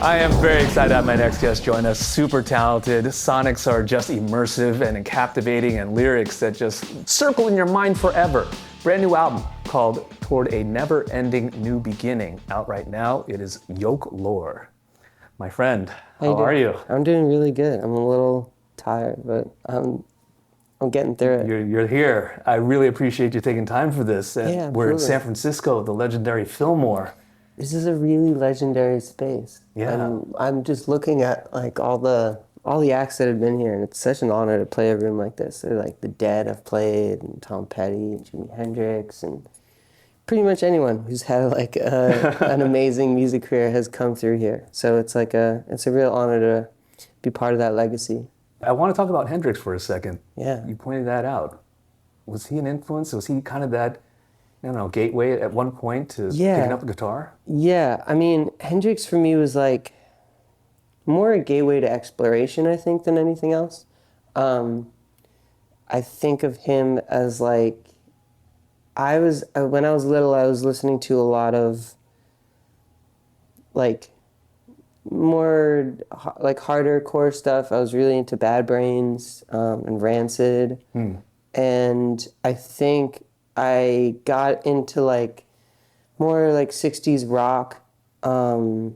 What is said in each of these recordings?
I am very excited to have my next guest join us. Super talented. Sonics are just immersive and captivating, and lyrics that just circle in your mind forever. Brand new album called Toward a Never-Ending New Beginning. Out right now, it is Yoke Lore. My friend, how are you? I'm doing really good. I'm a little tired, but I'm getting through it. You're here. I really appreciate you taking time for this. And Yeah, we're in absolutely. San Francisco, the legendary Fillmore. This is a really legendary space. Yeah. And I'm just looking at like all the acts that have been here, and it's such an honor to play a room like this. They're like the Dead have played, and Tom Petty, and Jimi Hendrix, and pretty much anyone who's had like an amazing music career has come through here. So it's a real honor to be part of that legacy. I want to talk about Hendrix for a second. Yeah. You pointed that out. Was he an influence? Was he kind of that, gateway at one point to picking up the guitar? Yeah, I mean, Hendrix for me was like more a gateway to exploration, I think, than anything else. I think of him as like, when I was little, I was listening to a lot of like more like harder core stuff. I was really into Bad Brains and Rancid. And I think I got into like more like 60s rock through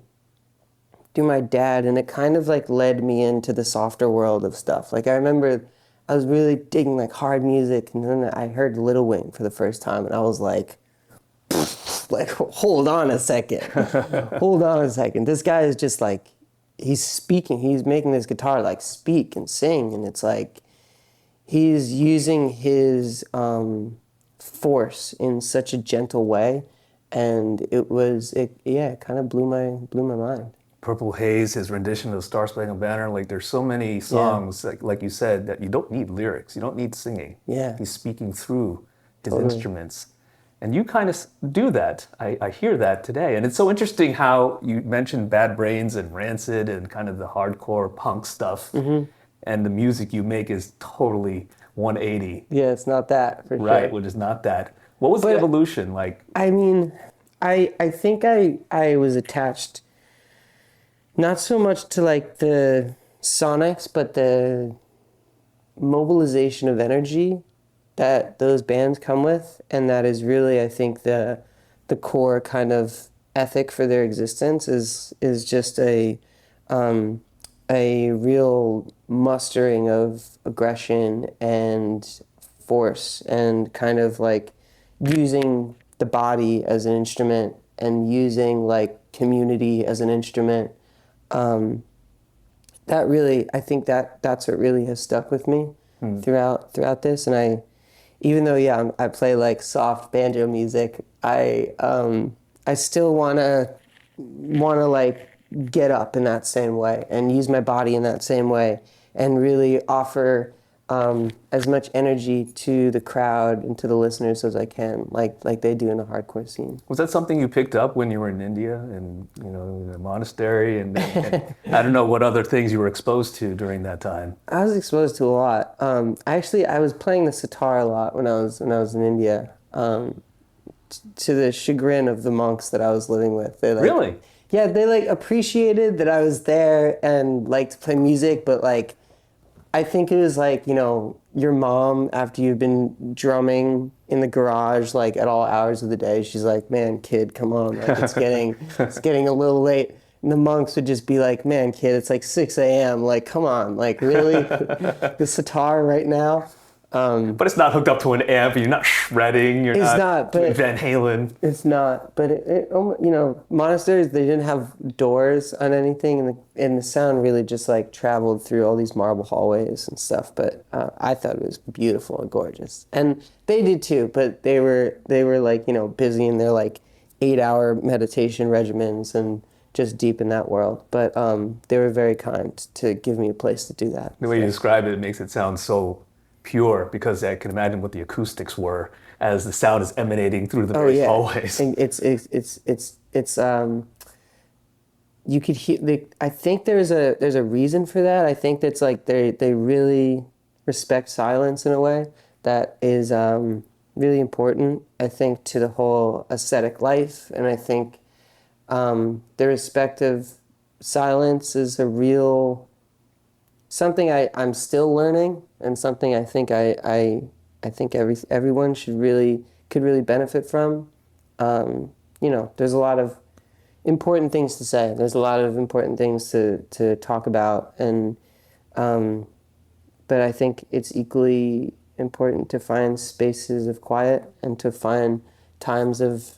my dad, and it kind of like led me into the softer world of stuff. Like I remember I was really digging like hard music, and then I heard Lil Wayne for the first time, and I was like hold on a second. Hold on a second. This guy is just like, he's speaking, he's making this guitar like speak and sing, and it's like he's using his force in such a gentle way, and it kind of blew my mind. Purple Haze, his rendition of Star Spangled Banner, like there's so many songs, like you said, that you don't need lyrics, you don't need singing. Yeah. He's speaking through his instruments. And you kind of do that. I hear that today. And it's so interesting how you mentioned Bad Brains and Rancid and kind of the hardcore punk stuff. And the music you make is totally 180. Yeah, it's not that, for sure. Right, which is not that. What was the evolution like? I mean, I think I was attached not so much to like the sonics, but the mobilization of energy that those bands come with, and that is really, I think, the core kind of ethic for their existence is just a real mustering of aggression and force, and kind of like using the body as an instrument and using like community as an instrument. That really, I think that's what really has stuck with me throughout this, and even though I play like soft banjo music, I still wanna like get up in that same way and use my body in that same way, and really offer as much energy to the crowd and to the listeners as I can, like they do in the hardcore scene. Was that something you picked up when you were in India and in a monastery, and I don't know what other things you were exposed to during that time? I was exposed to a lot. I was playing the sitar a lot when I was in India, to the chagrin of the monks that I was living with. They Really? Yeah, they like appreciated that I was there and liked to play music, but like I think it was like, your mom, after you've been drumming in the garage like at all hours of the day, she's like, man, kid, come on, like it's getting a little late. And the monks would just be like, man, kid, it's like 6 a.m. Like, come on, like really? The sitar right now? But it's not hooked up to an amp. You're not shredding. You're not Van Halen. It's not. But monasteries, they didn't have doors on anything, and the sound really just like traveled through all these marble hallways and stuff. But I thought it was beautiful and gorgeous, and they did too. But they were like busy in their like 8-hour meditation regimens and just deep in that world. But they were very kind to give me a place to do that. The way you describe it makes it sound so pure, because I can imagine what the acoustics were as the sound is emanating through the various hallways. And it's you could hear. I think there's a reason for that. I think that's like they really respect silence in a way that is really important, I think, to the whole aesthetic life, and I think the respect of silence is a real something I'm still learning, and something I think I think everyone could really benefit from. You know, there's a lot of important things to say. There's a lot of important things to talk about, and but I think it's equally important to find spaces of quiet and to find times of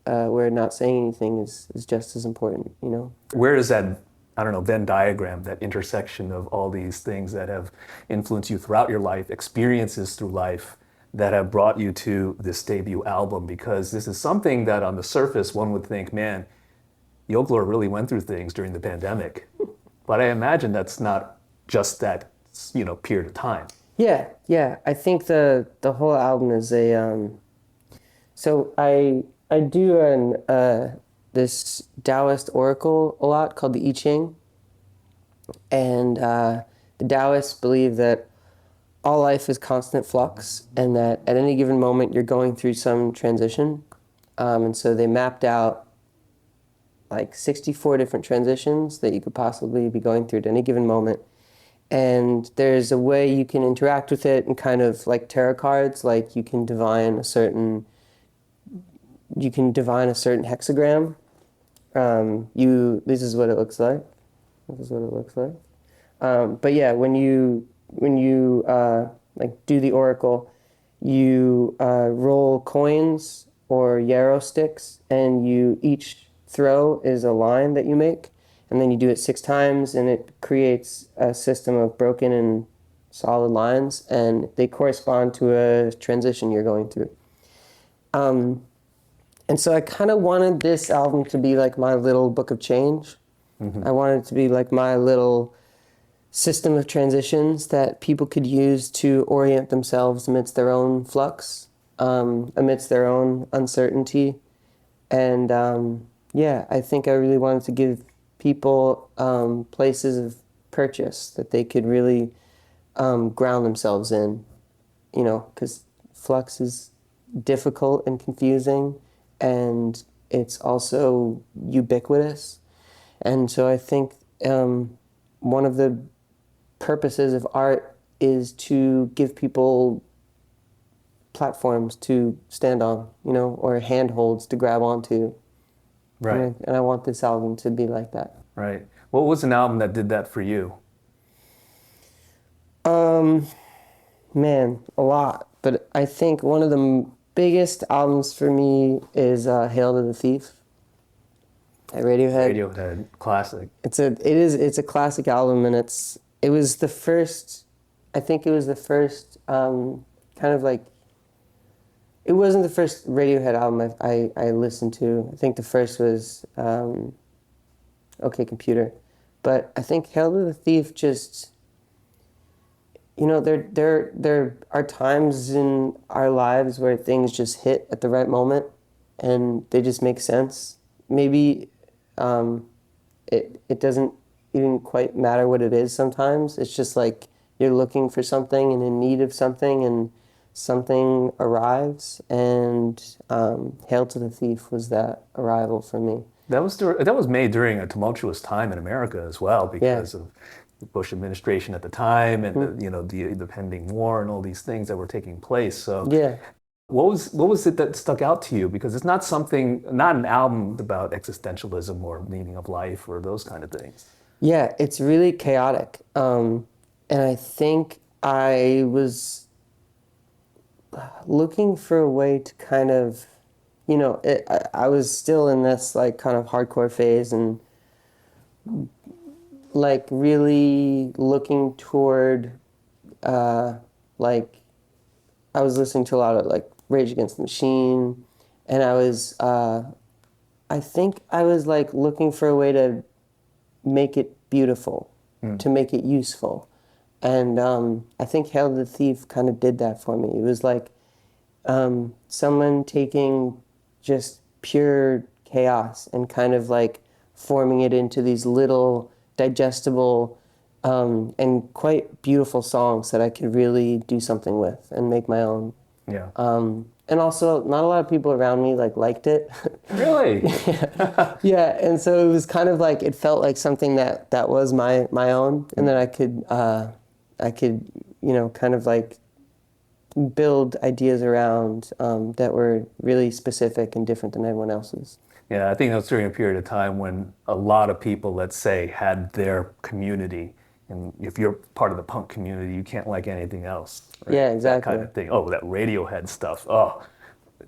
where not saying anything is just as important, you know? Where is that, I don't know, Venn diagram, that intersection of all these things that have influenced you throughout your life, experiences through life that have brought you to this debut album? Because this is something that on the surface one would think, man, Yoke Lore really went through things during the pandemic. But I imagine that's not just that, you know, period of time. Yeah. I think the whole album is a so I do this Taoist oracle a lot called the I Ching, and the Taoists believe that all life is constant flux, and that at any given moment you're going through some transition, and so they mapped out like 64 different transitions that you could possibly be going through at any given moment. And there's a way you can interact with it, and kind of like tarot cards, like you can divine a certain hexagram. This is what it looks like. But yeah, when you like do the oracle, you roll coins or yarrow sticks, and each throw is a line that you make, and then you do it 6 times, and it creates a system of broken and solid lines, and they correspond to a transition you're going through. And so I kind of wanted this album to be like my little book of change. Mm-hmm. I wanted it to be like my little system of transitions that people could use to orient themselves amidst their own flux, amidst their own uncertainty. And yeah, I think I really wanted to give people places of purchase that they could really ground themselves in, you know, because flux is difficult and confusing, and it's also ubiquitous. And so I think one of the purposes of art is to give people platforms to stand on, you know, or handholds to grab onto. Right. And I want this album to be like that. Right. What was an album that did that for you? Man, a lot. But I think one of the biggest albums for me is Hail to the Thief at Radiohead. Radiohead, classic. It's a classic album, and it was the first kind of like, it wasn't the first Radiohead album I listened to. I think the first was OK Computer. But I think Hail to the Thief just, you know, there are times in our lives where things just hit at the right moment and they just make sense. Maybe it doesn't even quite matter what it is sometimes. It's just like you're looking for something and in need of something, and something arrives, and Hail to the Thief was that arrival for me. That was made during a tumultuous time in America as well, because of the Bush administration at the time, and the pending war and all these things that were taking place. So yeah. What was it that stuck out to you? Because it's not an album about existentialism or meaning of life or those kind of things. Yeah, it's really chaotic. And I think I was looking for a way to kind of, you know, I was still in this like kind of hardcore phase, and like really looking toward like I was listening to a lot of like Rage Against the Machine, and I think I was like looking for a way to make it beautiful, to make it useful. And I think Hail to the Thief kind of did that for me. It was like someone taking just pure chaos and kind of like forming it into these little digestible and quite beautiful songs that I could really do something with and make my own. Yeah. and also not a lot of people around me like liked it. Really? Yeah, and so it was kind of like it felt like something that was my own, and that I could kind of like build ideas around that were really specific and different than everyone else's. Yeah, I think that was during a period of time when a lot of people, let's say, had their community. And if you're part of the punk community, you can't like anything else. Right? Yeah, exactly. That kind of thing. Oh, that Radiohead stuff. Oh,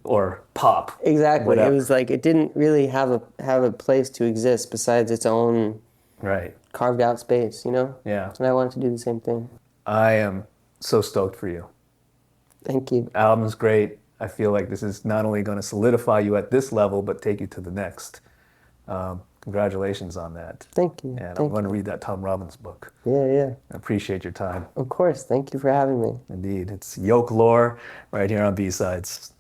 or pop. Exactly. Whatever. It was like it didn't really have a place to exist besides its own Right. carved out space, Yeah. And I wanted to do the same thing. I am so stoked for you. Thank you. Album's great. I feel like this is not only going to solidify you at this level, but take you to the next. Congratulations on that. Thank you. And I'm going to read that Tom Robbins book. Yeah. I appreciate your time. Of course. Thank you for having me. Indeed. It's Yoke Lore right here on B-Sides.